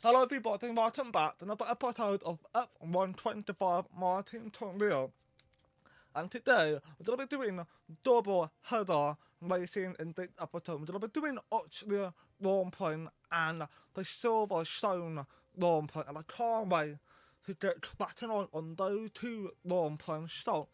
Hello everybody, Martin back to another episode of F125 Martin Torneo. And today we're going to be doing double header racing in this episode. We're going to be doing Austrian Grand Prix and the Silverstone Grand Prix, and I can't wait to get started on those two Grand Prix. So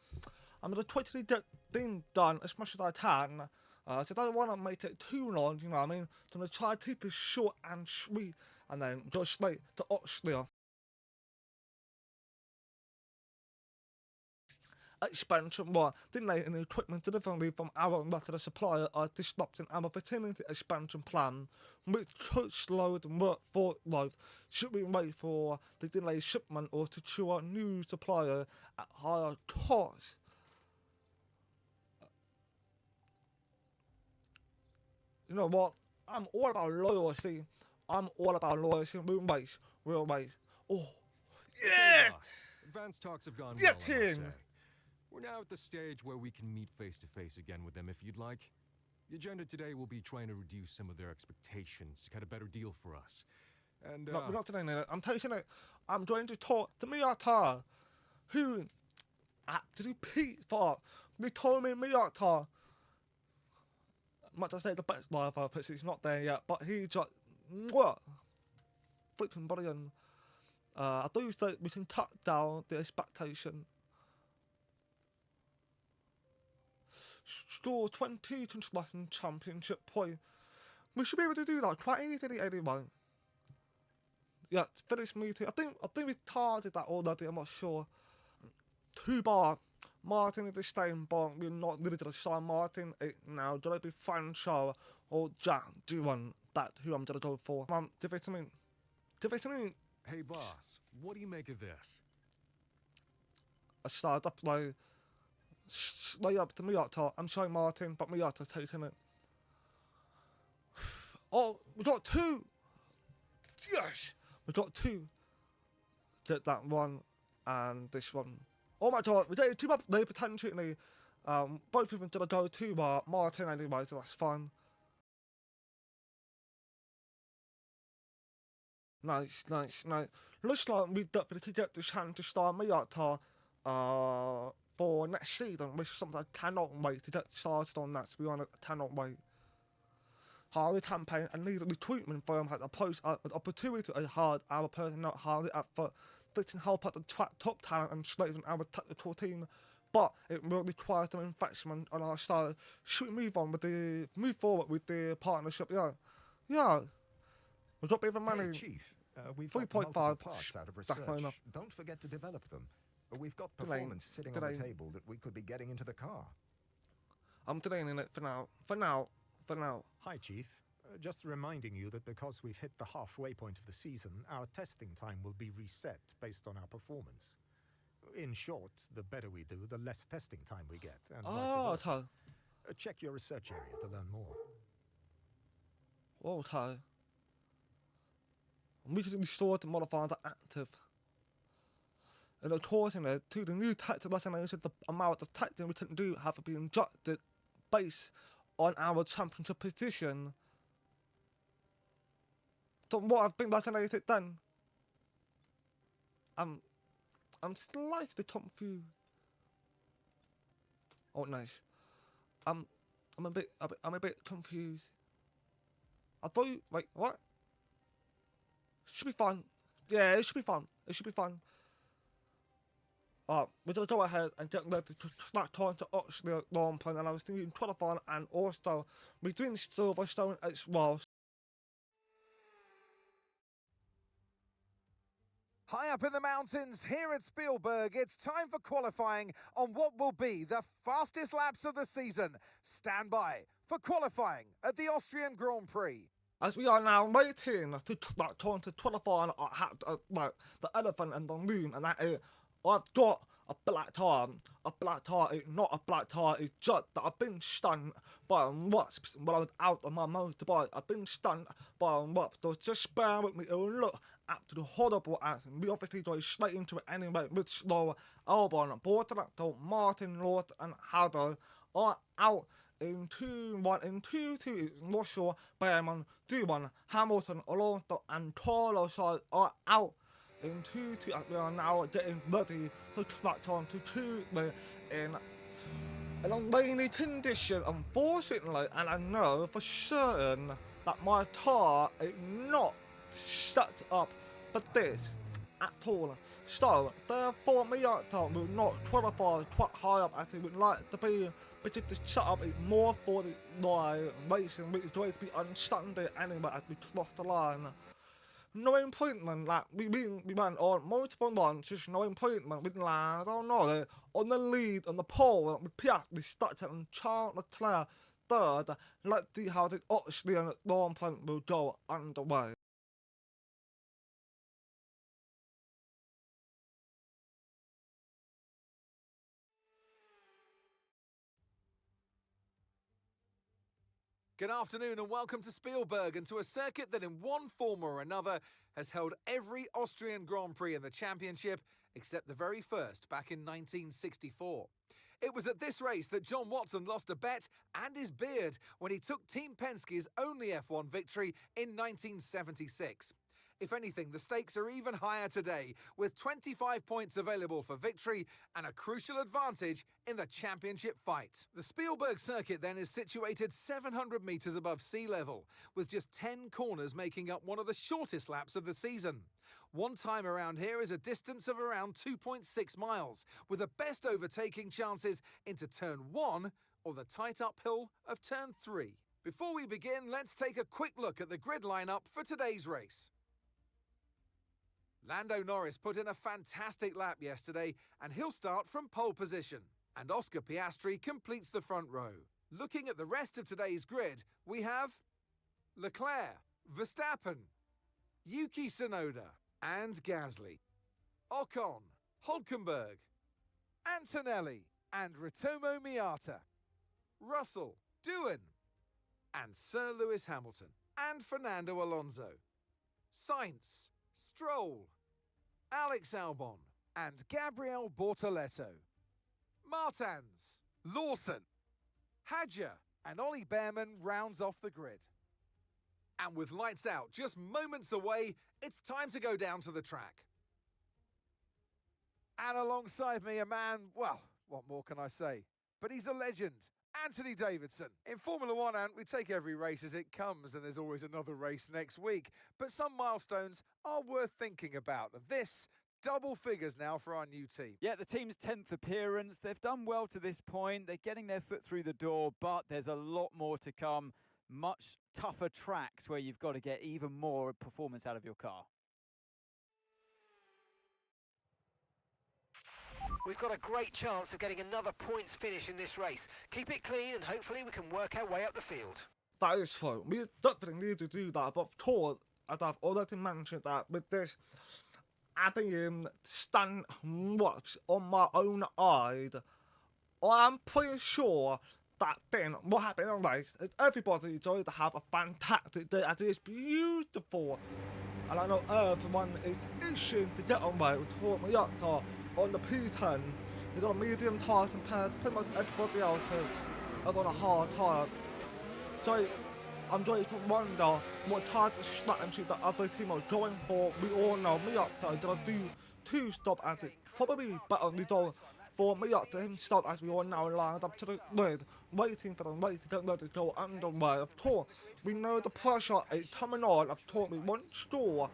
I'm going to try to get things done as much as I can. So I don't want to make it too long, you know what I mean? So I'm going to try to keep it short and sweet and then go straight to Austria. Expansion 1. Delay in the equipment delivery from our regular supplier are disrupting our fertility expansion plan, which could slow the workforce growth. Should we wait for the delayed shipment or secure a new supplier at higher cost? You know what? I'm all about loyalty. We'll wait. Oh, yes! Advanced talks have gone Get well, I must in! say. We're now at the stage where we can meet face to face again with them if you'd like. The agenda today will be trying to reduce some of their expectations, cut a better deal for us. And No, we're not doing it. I'm taking it. I'm going to talk to Miyata, who actually paid for it. They told me Miyata, much I say the best driver, because he's not there yet, but he's just, what? Freaking brilliant. I do think we can cut down the expectation. Score 20 international championship point. We should be able to do that quite easily anyway. Yeah, finish meeting. I think we targeted that already, I'm not sure. Too bad. Martin is the same, but we're not really going to sign Martin now. Do I be Franco or Jack Duran? That's who I'm going to go for. Give it to me. hey boss, what do you make of this? I started up like lay up to Miyata. I'm sorry, Martin, but Miyata's taking it. Oh, we got two. Yes, we got two. Get that one and this one. Oh my god, we did two up there potentially. Both of them gonna go to Martin anyway, so that's fun. Nice. Looks like we definitely get the chance to start Miyata for next season, which is something I cannot wait to get started on. That, to be honest, I cannot wait. Harley campaign and neither recruitment firm has approached an opportunity to hard our personnel Harley effort. This can help us attract top talent and strengthen our technical team, but it will require some investment on our side. Should we move forward with the partnership? Yeah. We've got a bit of money. Hey, Chief, we've 3.5 got multiple parts out of research. enough. Don't forget to develop them. We've got performance sitting on the table that we could be getting into the car. I'm delaying it for now. Hi, Chief. Just reminding you that because we've hit the halfway point of the season, our testing time will be reset based on our performance. In short, the better we do, the less testing time we get, and vice versa. Check your research area to learn more. Okay. We can restore the modifier to active. And according to the new tactic legislation, the amount of tactic we can do have to be injected based on our championship position. So what I've been designated then? I'm slightly confused. Oh nice. I'm a bit confused. I thought what? Should be fun. Yeah, it should be fun. We're gonna go ahead and get ready to start talking to Austrian Grand Prix, and I was thinking qualifying and also we're doing Silverstone as well. High up in the mountains here at Spielberg, it's time for qualifying on what will be the fastest laps of the season. Stand by for qualifying at the Austrian Grand Prix. As we are now waiting to start talking to qualifying like the elephant and the moon, and that is, I've got a black tire. A black tire is not a black tire, it's just that I've been stunned by a wasp when I was out on my motorbike. I've been stunned by a wasp, so just bear with me. It will look absolutely horrible as we obviously go straight into it anyway with slow Albon, Bortolacco, Martin, Lord and Hado are out in 2-1, in 2-2 is Russell, Behrman, Duman, Hamilton, Alonso and Carlos are out in 2-2 as we are now getting ready to clutch on to Tuesday in a rainy condition, unfortunately, and I know for certain that my car is not set up for this at all. So, therefore, Miata will not qualify quite high up as he would like to be, but just to set up it more for the racing, which is going to be on Sunday anyway as we cross the line. No improvement, like we went on multiple runs, just no improvement with Lando Norris on the lead on the pole with Piastri started and Charles Leclerc third. Let's see how the Austrian Grand Prix will go underway. Good afternoon and welcome to Spielberg and to a circuit that in one form or another has held every Austrian Grand Prix in the championship except the very first back in 1964. It was at this race that John Watson lost a bet and his beard when he took Team Penske's only F1 victory in 1976. If anything, the stakes are even higher today, with 25 points available for victory and a crucial advantage in the championship fight. The Spielberg circuit then is situated 700 metres above sea level, with just 10 corners making up one of the shortest laps of the season. One time around here is a distance of around 2.6 miles, with the best overtaking chances into turn 1 or the tight uphill of turn 3. Before we begin, let's take a quick look at the grid lineup for today's race. Lando Norris put in a fantastic lap yesterday and he'll start from pole position. And Oscar Piastri completes the front row. Looking at the rest of today's grid, we have Leclerc, Verstappen, Yuki Tsunoda and Gasly, Ocon, Hülkenberg, Antonelli and Ritomo Miata, Russell, Doohan and Sir Lewis Hamilton and Fernando Alonso, Sainz, Stroll, Alex Albon and Gabriel Bortoleto, Martins, Lawson, Hadja and Ollie Behrman rounds off the grid. And with lights out just moments away, it's time to go down to the track. And alongside me a man, well, what more can I say? But he's a legend. Anthony Davidson. In Formula One, Ant, we take every race as it comes and there's always another race next week. But some milestones are worth thinking about. And this, double figures now for our new team. Yeah, the team's 10th appearance. They've done well to this point. They're getting their foot through the door, but there's a lot more to come. Much tougher tracks where you've got to get even more performance out of your car. We've got a great chance of getting another points finish in this race. Keep it clean and hopefully we can work our way up the field. That is true. We definitely need to do that, but of course, as I've already mentioned that with this adding in stand watch on my own eyes, I'm pretty sure that then what happened in the race is everybody is going to have a fantastic day as it is beautiful. And I know everyone is itching to get on way with Miata on the P10. He's on a medium tire compared to pretty much everybody else who is on a hard tire. So I'm going to wonder what type of strategy the other team are going for. We all know Miata is going to do two stop at it. Probably better result for Miata himself as we all now lined up to the grid, waiting for the race to get ready to go underway. Of course, we know the pressure is coming on. Of course, we want score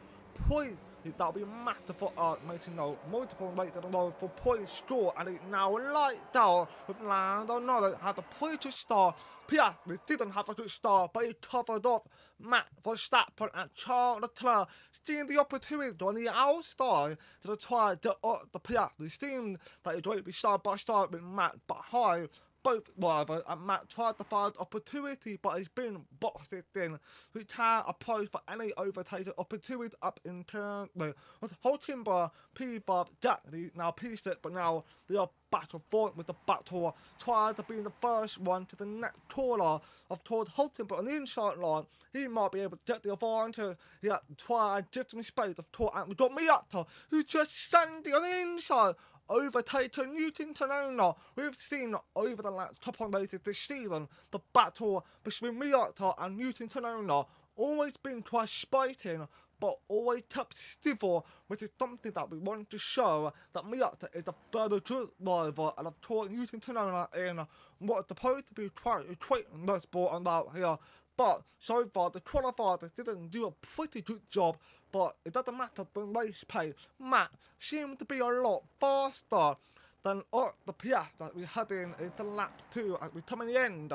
points. That'll be massive for us, making multiple races in a row for point score, and it now light down with Lando Norris had a pretty good start. Piastri didn't have a good start, but he covered off Max Verstappen and Charles Leclerc, seeing the opportunity on the outside to try to get up the Piastri. Seemed that he's going to be side by side with Max behind both drivers, and Matt tried to find opportunity, but he's been boxed in. We can't approach for any overtaking opportunity up in turn 3. With Hülkenberg, P5, Gasly, now P6, but now they are back and forth with the battle, trying to be the first one to the next corner of towards Hülkenberg on the inside line. He might be able to get the advantage. He had to try and give some space of towards, and we got Miata, who's just standing on the inside overtaken Newton Tanona. We've seen over the last couple of races this season, the battle between Miata and Newton Tanona always been quite spiting, but always kept civil, which is something that we want to show that Miata is a further good rival, and of course Newton Tanona in what is supposed to be quite a quick motorsport on that here. But so far the qualifiers didn't do a pretty good job, but it doesn't matter the race pace. Matt seemed to be a lot faster than the Piat that we had into lap 2 as we come in the end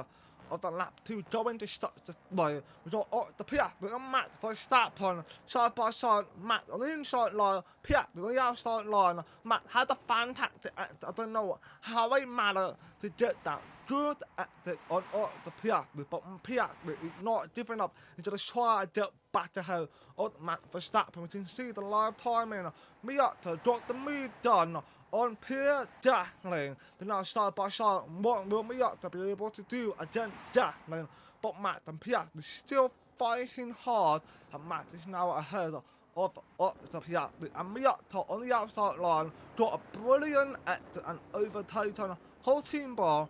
of the lap 2 going to such a way. We got the Piat with a Matt Verstappen side by side. Matt on the inside line, Piat on the outside line. Matt had a fantastic exit. I don't know how it mattered to get that good exit on the Piat, but Piat is not giving up. He's just trying to get back ahead of Matt Verstappen. We can see the live timing. Miata got the move done on Pierre Gasly. They're now side by side. What will Miata be able to do against Gasly? But Matt and Pierre are still fighting hard, and Matt is now ahead of the Pierre. And Miata on the outside line got a brilliant exit and overtaken whole team bar.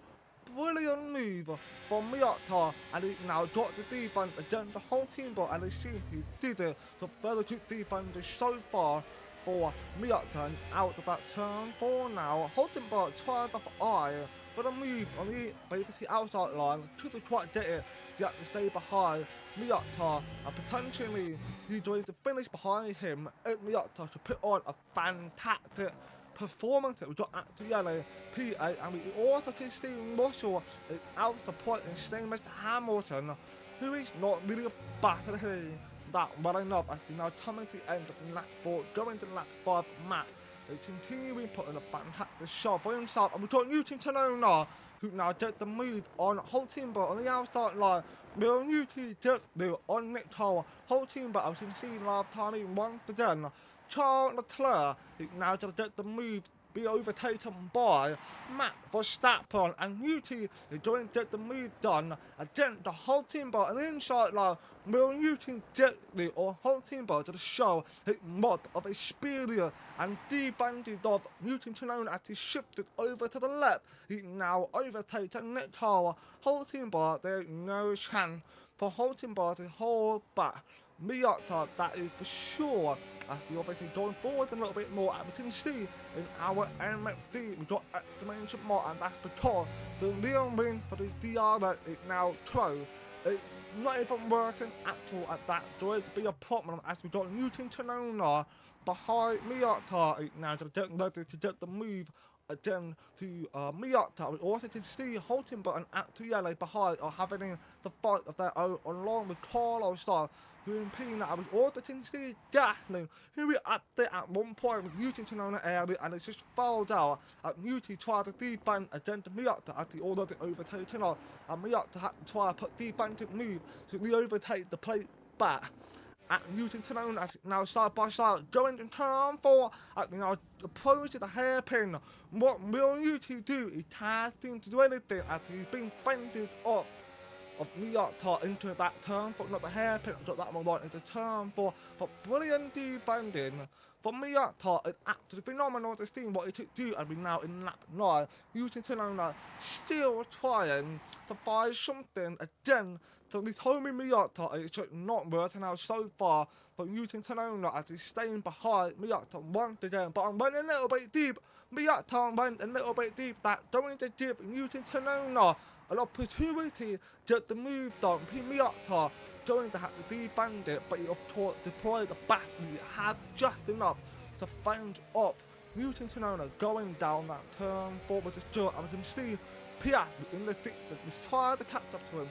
Brilliant move from Miata, and he now got the defense against the whole team bar, and he seems he did it. So very good defense so far for Miata out of that turn 4 now. Hulkenberg tries up eye for the move on the basically outside line. Couldn't quite get it. He had to stay behind Miata, and potentially he's going to finish behind him. And Miata to put on a fantastic performance. We got actually P8, and we also can see Russell is out the point and same as Hamilton, who is not really battling that well enough as we now coming to the end of lap 4, going to lap 5. Matt is continuing putting a fantastic shot for himself, and we've got Newton Tanona, who now did the move on Hulkenberg on the outside line. Will Newton just do on Nick Cole, Hulkenberg, as you can see last time he once again. Charles Leclerc is now just did the move, be overtaken by Matt Verstappen, and Newton is going to get the move done against the whole team bar and inside line. Will Newton get the whole team bar to show his mod of experience and defended of Newton Tanona as he shifted over to the left. He now overtaken Nick Cole. Whole team bar, there is no chance for whole team bar to hold back Miata, that is for sure. As we obviously going forward a little bit more, and we can see in our MFD we got exclamation mark, and that's because the real win for the DR is now closed. It's not even working at all at that. There is to be a problem as we got Newton Tanona behind Miata. It's now just getting ready to get the move again to Miata. We also can see Hulkenberg and Actuale behind are having the fight of their own along with Carlos Star, who in Pina. We also can see Gasly, who we up there at one point with Newton Tanona area, and it's just fouled out. Newton tried to defend against Miata as he already overtaken us, and Miata had to try to put defensive move to re-overtake the plate back at Newton Tanona as now side by side going in turn 4 at now approaching the hairpin. What will Newton do? He can't seem to do anything as he's been fended off of Miata into that turn 4, not the hairpin, got that one right into turn 4. But brilliant defending for Miata. It's absolutely phenomenal to see what he could do, and we're now in lap 9. Newton Tanona still trying to find something again. So this homie Miata is just not working out so far for Newton Tanona as he's staying behind Miata once again. But I'm running a little bit deep. Miata went a little bit deep. That's going to give Newton Tanona an opportunity to get the move done. Miata going to have to defend it, but he of course deployed the battery. He had just enough to fend off Newton Tanona going down that turn 4 with his short. And we can see Piat in the distance was trying to catch up to him,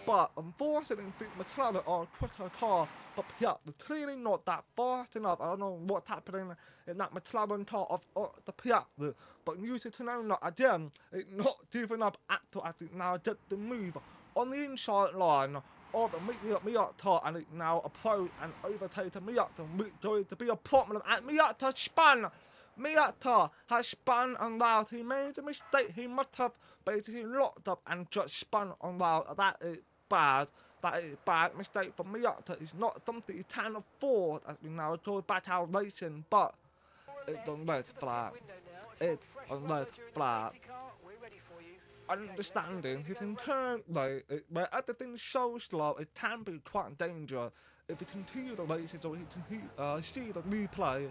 but unfortunately the McLaren are a quicker car, but Piat was clearly not that fast enough. I don't know what's happening in that McLaren car of the Piat, but Newton Tanona again is not giving up at all as it now gets the move on the inside line of Miata, and it now approach and overtake Miata, which is going to be a problem, and Miata spun. Miata has spun and loud. He made a mistake. He must have basically locked up and just spun on loud. That is bad. That is a bad mistake for Miata. It's not something he can afford as we now go back out racing, but it's done red flag. it on the flat. Understanding he can turn like where everything so slow, it can be quite dangerous. If we continue the race, so he can see the replay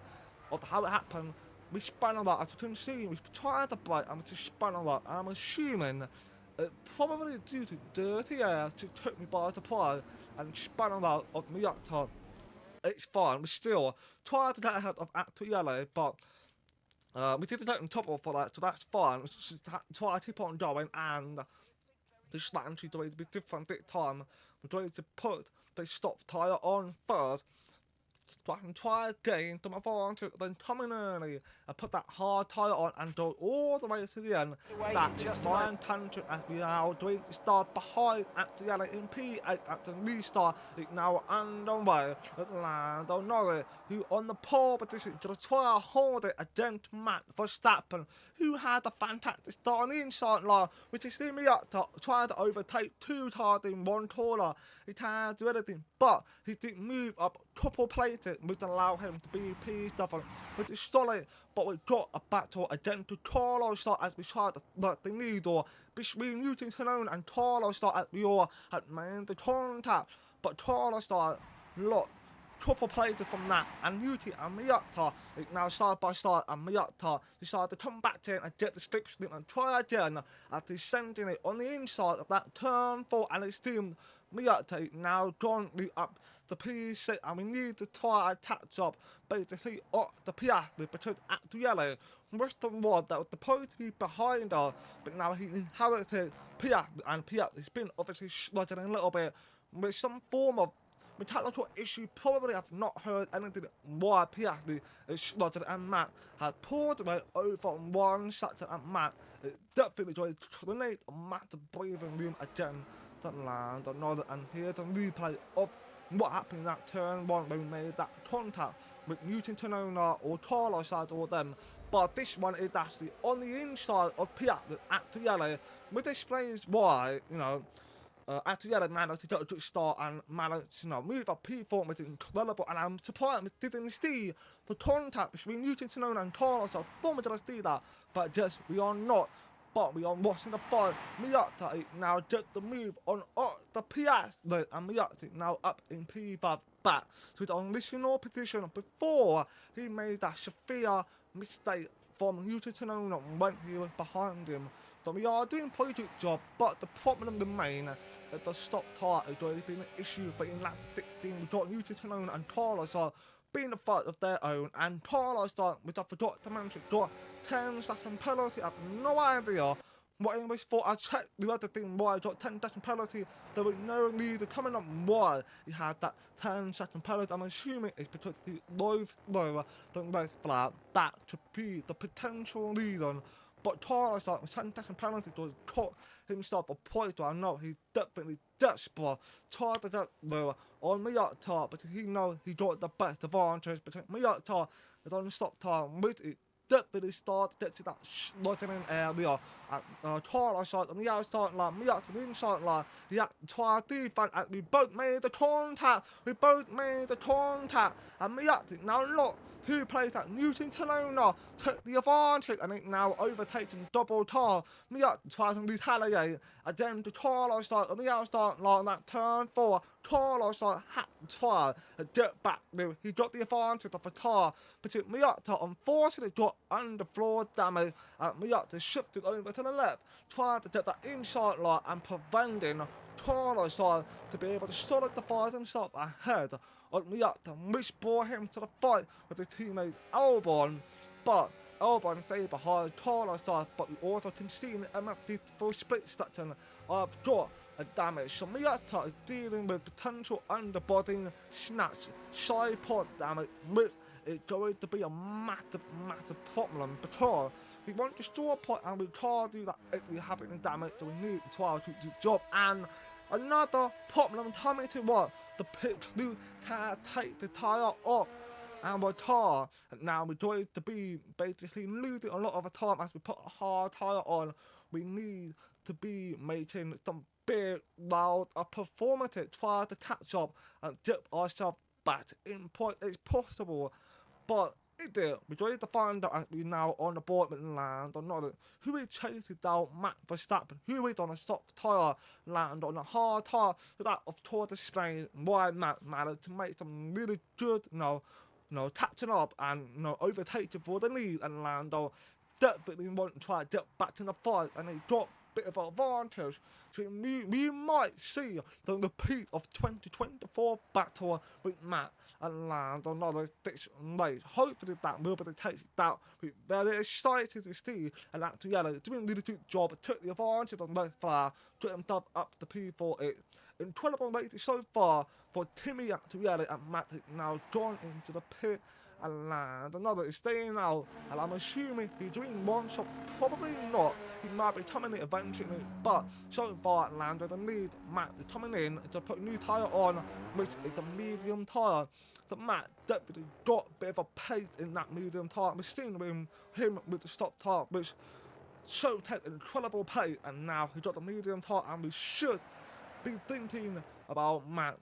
of how it happened. We spun a lot, as you can see, we tried to brake and we spun a lot, and I'm assuming it probably due to dirty air to took me by surprise and spun a lot of Miata. It's fine, we still tried to get ahead of Actuale, but we didn't get in trouble for that, so that's fine. We just try to keep on going, and the strategy the way to be different this time. We're going to put the stop tyre on first, so I can try again to my advantage, then come in early and put that hard tyre on and go all the way to the end. That is my intention as we are doing to start behind Actuale in P8 at the restart. It's now underway with Lando Norris, who on the pole position to try to hold it against Max Verstappen, who had a fantastic start on the inside line, which is the Miata trying to overtake 2 times in 1 corner. He tried to do anything, but he did move up triple plated, which allowed him to be P7, which is solid. But we got a battle against Carlos start as we tried to let the needle between Newton Canone and Carlos start as we all had made the contact. But Carlos start looked triple plated from that, and Newton and Miata is now side by side, and Miata decided to come back in and get the slipstream and try again after sending it on the inside of that turn 4, and his team Miata now currently up the P6, and we need to try and catch up basically up the Piastri, because Actuale was the one that was supposed to be behind her, but now he inherited Piastri, and Piastri's been obviously struggling a little bit with some form of mechanical issue. Probably have not heard anything why Piastri is struggling, and Matt has pulled away over one section, and Matt is definitely going to create a massive breathing room again to land another. And here's a replay of what happened in that turn 1 when we made that contact with Newton Tonona or Carlos side or them. But this one is actually on the inside of Piastri at Actuale, which explains why, you know, Actuale managed to get a good start and managed to, you know, move up P4, which is incredible. And I'm surprised we didn't see the contact between Newton Tonona and Carlos. I thought we did see that, but just we are not. But we are watching the fight. Miata now just the move on the Piastri, and Miata now up in P5 back to his original position before he made that severe mistake from Newton Tonona when he was behind him. So we are doing a pretty good job, but the problem remains that the stop tyre is going to be an issue. But in lap 16, we got Newton Tonona and Carlos are being a fight of their own, and Carlos, which I forgot to mention, got 10-second penalty. I have no idea what it was for. I checked the other thing why he got 10-second penalty. There was no reason coming up why he had that 10-second penalty. I'm assuming it's because he drove slower than race flat. That could be the potential reason. But Carlos, with 10-second penalty, to cut himself a point. I know he's definitely desperate. Tried to get lower on Miata, but he knows he got the best advantage. But Miata is on the stop time, which it definitely started to get to that sliding in area. Carlos on the outside line, Miata on the inside line. He had to try to defend, and we both made the contact. And Miata now look. 2 plays that Newton Tonona took the advantage, and it now overtakes him double time. Miata tries to retaliate again to Carlos on the outside line. That turn 4, Carlos had to try to get back there. He got the advantage of the car, but Miata unfortunately got underfloor damage, and Miata shifted over to the left, trying to get that inside line and preventing Carlos to be able to solidify himself ahead of Miata, which brought him to the fight with his teammate Albon. But Albon stayed behind Carlos, but we also can see in the MFD full split section of got a damage. So Miata is dealing with potential underbody snatch, side pod damage, which is going to be a massive problem, because we want to store a point and we can't do that if we have any damage, so we need to try to do the job. And another problem coming to what? The pit crew can't take the tyre off our car, and now we're going to be basically losing a lot of the time as we put a hard tyre on. We need to be making some big, loud performances, try to catch up and get ourselves back in point. It's possible, but it did. We tried to find out as we now on the board with Lando Norris, who we chased down Max Verstappen, who we on a soft tyre, Lando on a hard tyre, so that of Tour de Spain, why Max managed to make some really good, catching up and overtaking for the lead, and Lando definitely wanted to try to get back in the fight, and he got a bit of advantage. So we might see the repeat of 2024 battle with Matt and Lando Norris this race. Hopefully that will be the case. That we're very excited to see, and actually doing a really good job, took the advantage on this far, got himself up the P4. It's incredible race so far for Timmy Actually, and Matt is now gone into the pit. And Lando Norris is staying out, and I'm assuming he's doing one shot, probably not. He might be coming in eventually, but so far Lando the lead. Matt is coming in to put a new tyre on, which is a medium tyre. So Matt definitely got a bit of a pace in that medium tyre. We've seen him with the stock tyre, which showed an incredible pace, and now he's got the medium tyre, and we should be thinking about Matt,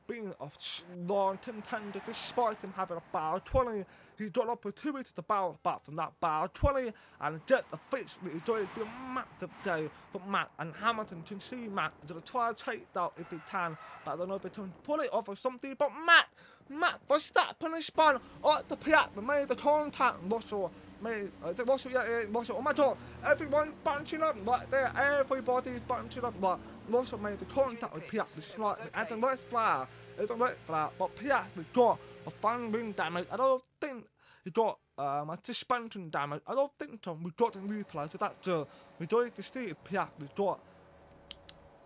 being a strong contender despite him having a bar 20. He got opportunity to bounce back from that bar 20 and get the fix that he's going to be a massive day for Matt, and Hamilton can see Matt is going to try to take that if he can, but I don't know if he can pull it off or something, but Matt Verstappen is spun at the Piat, made the contact, Russell, oh my god, everyone bunching up right there, everybody's bunching up right. Russell made the contact with Piat slightly, and the red flag, but Piat got a fun wing damage. I don't think he got a suspension damage. I don't think so. We got the replay, so that's we don't to see if Piat got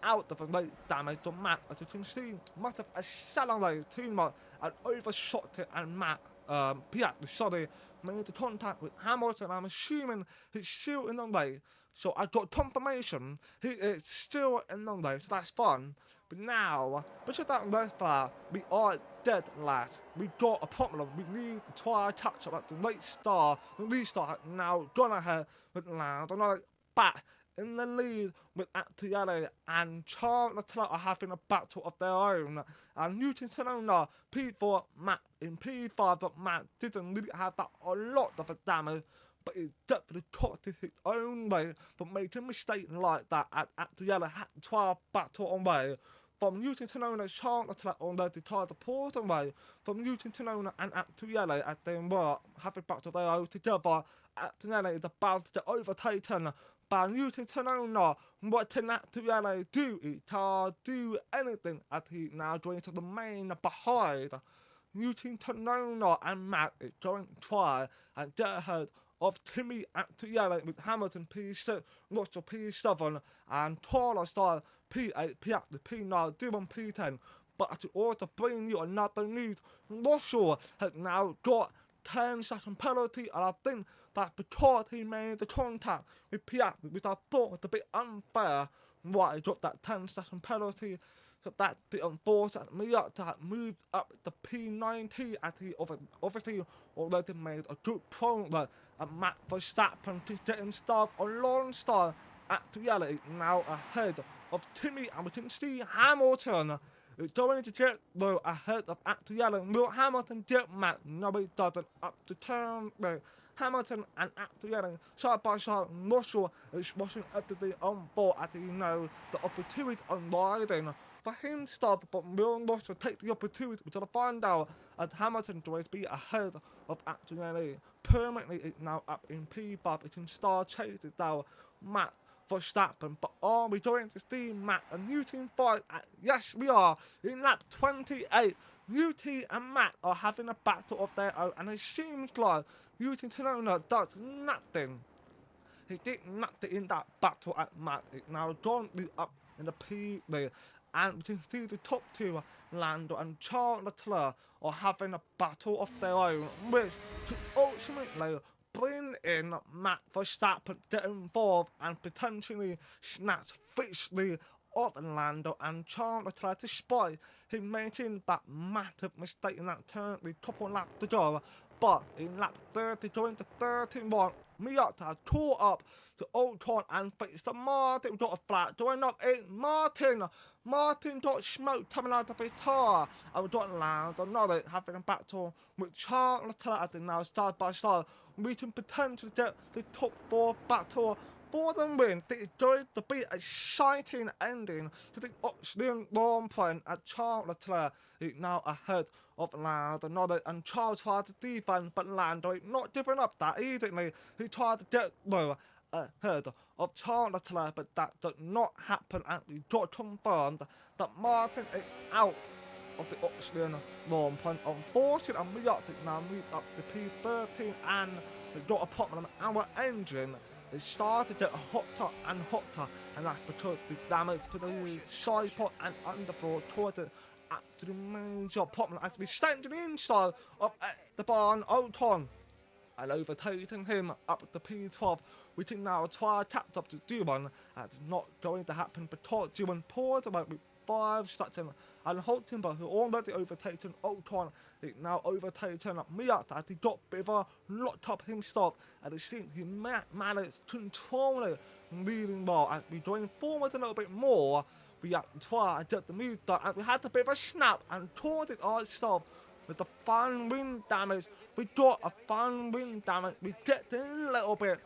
out of the late damage to Matt. As you can see, must have accelerated too much and overshot it, and Piat, made the contact with Hamilton. I'm assuming he's still in the race. So I got confirmation he is still in the race, so that's fun. But now, because of that red flag, we are dead last. We got a problem. We need to try to catch up at the late star. The lead star now gone ahead with Lando back in the lead with Actually, and Charles Leclerc are having a battle of their own. And Newton Sonona, P4, Matt in P5, but Matt didn't really have that a lot of damage. But he definitely caught his own way for making a mistake like that, and Actually had to try a battle away from Newton Sonona. Charles Leclerc already tried to pull away from Newton Sonona and Actually as they were having battle their own together. Actually is about to get overtaken by Newton Sonona. What can Actually do? He can't do anything as he now going to remain behind. Newton Sonona and Matt is going to try and get ahead of Timmy Actually with Hamilton P6, Russell P7, and Taylor Star P8, P8, P9, Dillon P10. But I should also bring you another news. Russell has now got 10-second penalty, and I think that's because he made the contact with P8, which I thought was a bit unfair. Why he got that 10-second penalty. So that's the unfortunate. Miata moved up to P90 as he obviously already made a good progress, and Matt Verstappen to get himself alongside Actually now ahead of Timmy, and we can see Hamilton is going to get though ahead of Actually. Will Hamilton get Matt? No, he doesn't. Up to turn there. Hamilton and Actually side by side. Russell is rushing everything on board as he knows the opportunity on riding for him to stop, but will Russell take the opportunity to find out as Hamilton tries to be ahead of Actually. Permanently is now up in P5. It can start chasing down Matt Verstappen, but are we going to see Matt and Newton fight? Yes, we are. In lap 28, Newton and Matt are having a battle of their own, and it seems like Newton Sonona does nothing. He did nothing in that battle at Matt. It's now jointly up in the P there, and we can see the top two, Lando and Charles Leclerc, are having a battle of their own, which could ultimately bring in Matt Verstappen to get involved and potentially snatch victory of Lando and Charles Leclerc, despite him making that massive mistake in that turn with a couple laps to go. but in lap 30 going to 31, Miata tore up to Ocon and fixed the Martin got a flat, joined up in Martin got smoke coming out of his tire, and we got land another, having a battle with Charles Leclerc now side by side, we can potentially get the top 4 battle for the win. This is going to be a exciting ending to the Austrian Grand Prix, and Charles Leclerc is now ahead of Lando Norris, and Charles tried to defend, but Lando is not giving up that easily. He tried to get lower ahead of Charles Leclerc, but that did not happen, and we got confirmed that Martin is out of the Austrian Grand Prix. Unfortunately, and we got to now move up the P13, and we got a problem. Our engine it started to get hotter and hotter, and that's because the damage to the side pod and underfloor caused it up to the major problem as we stand to the inside of the barn Ocon and overtaking him up at the P12. We can now try to catch up to Duran. That's not going to happen because Duran poured away with 5 seconds, and Hulkenberg, who already overtaken Ocon, is now overtaken Miata as he got a bit of a locked up himself, and it seems he managed to control it leading well. As we going forward a little bit more, we had to try and get the move done, and we had a bit of a snap and toward it ourselves with the fan wind damage. We got a fan wind damage. We get a little bit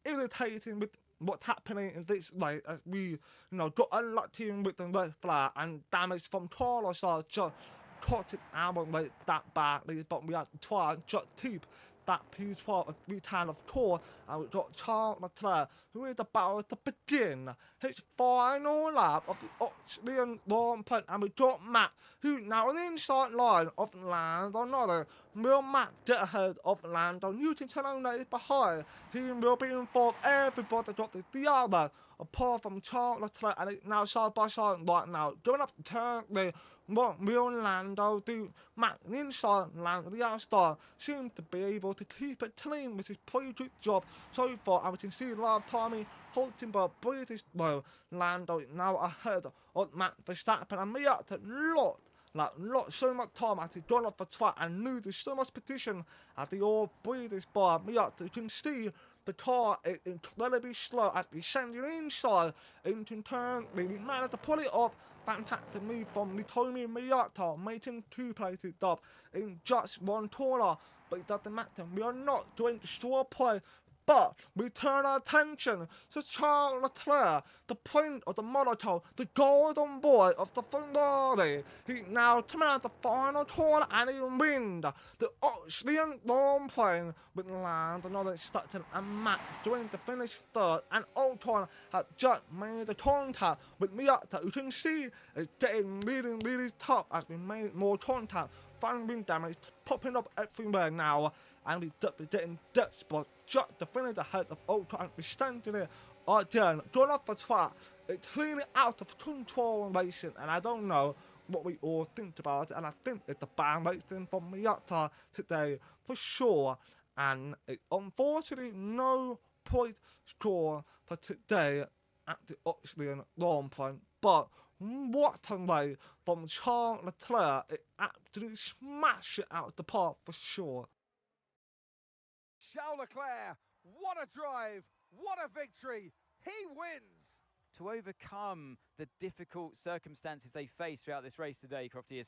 irritating with what's happening in this race, as we got unlucky with the red flag, and damage from Carlos just caught it our race that badly, but we had to try and just keep that P12 as we can, of course, and we got Charles Leclerc, who is about to begin his final lap of the Austrian Grand Prix, and we got Matt, who now on the inside line of Lando Norris. Will Matt get ahead of Lando? Newton Tanola is behind. He will be involved. Everybody got the other, apart from Charles Leclerc, and it's now side by side right now. Going up the turn there. What will Lando do? Matt, the inside, Lando, the outside, seems to be able to keep it clean with his pretty good job so far. And we can see the last time Hulkenberg breathes low. Lando is now ahead of Matt Verstappen, and Miata lost so much time as he got off the track and loses so much position as they all breathes by Miata. You can see the car is incredibly slow as we send it inside into turn. We managed to pull it off. Fantastic move from Tommy Miata, making 2 places up in just 1 corner. But it doesn't matter. We are not doing straw play, but we turn our attention to Charles Leclerc, the point of the Monaco, the golden boy of the Ferrari. He now coming out the final corner and he wins the Austrian Grand Prix with Lando Norris, Sutton and Matt doing to finish 3rd, and Ocon has just made the contact with Miata. You can see it's getting really tough as we made more contact. Fan wing damage popping up everywhere now, and we're getting dead spot just to finish ahead of Ocon, and we're standing there again, going off the track. It's clearly out of control racing, and I don't know what we all think about it, and I think it's a bad racing from Miata today for sure, and it's unfortunately no point score for today at the Austrian Grand Prix, but what a way from Charles Leclerc. It absolutely smashed it out the park for sure. Charles Leclerc, what a drive, what a victory, he wins! To overcome the difficult circumstances they face throughout this race today, Crofty,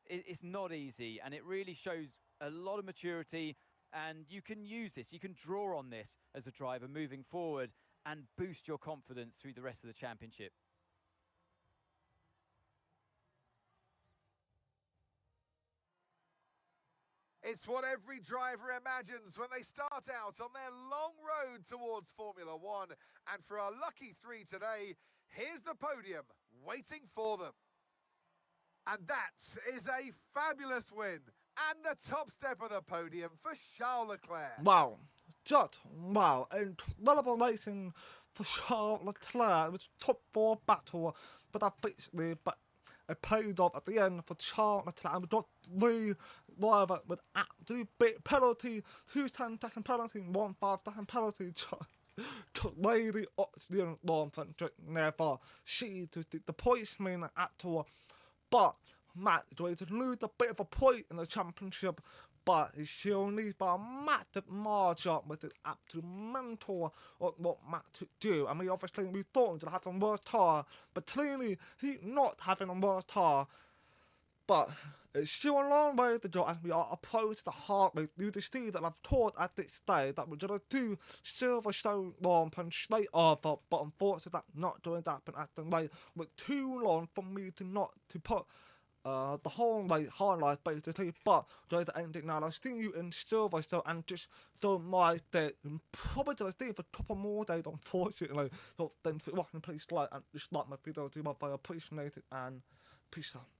it's not easy, and it really shows a lot of maturity, and you can use this, you can draw on this as a driver moving forward and boost your confidence through the rest of the championship. It's what every driver imagines when they start out on their long road towards Formula One. And for our lucky 3 today, here's the podium waiting for them. And that is a fabulous win and the top step of the podium for Charles Leclerc. Wow, just wow, incredible racing for Charles Leclerc. It was top 4 battle, but it paid off at the end for Charles Leclerc, and we got the driver with absolute big penalty, 2 10-second penalty, 1 5-second penalty. Lady Austrian Grand Prix never see to the policeman at all, but Matt is going to lose a bit of a point in the championship, but he still needs by a massive margin with his absolute mentor of what Matt to do. I mean, obviously, we thought he would have some worse tire, but clearly, he's not having a worse tire. But it's still a long way to go as we are approaching the hard race. You can see that I've taught at this stage that we're going to do Silverstone long and straight over, but unfortunately that's not going to happen at the race. With too long for me to not to put the whole race highlight basically, but going to end it now. I'll see you in Silverstone and just don't mind that probably going to stay for a couple more days unfortunately. So thanks for watching, please like and just like my video, do my very appreciate it, and peace out.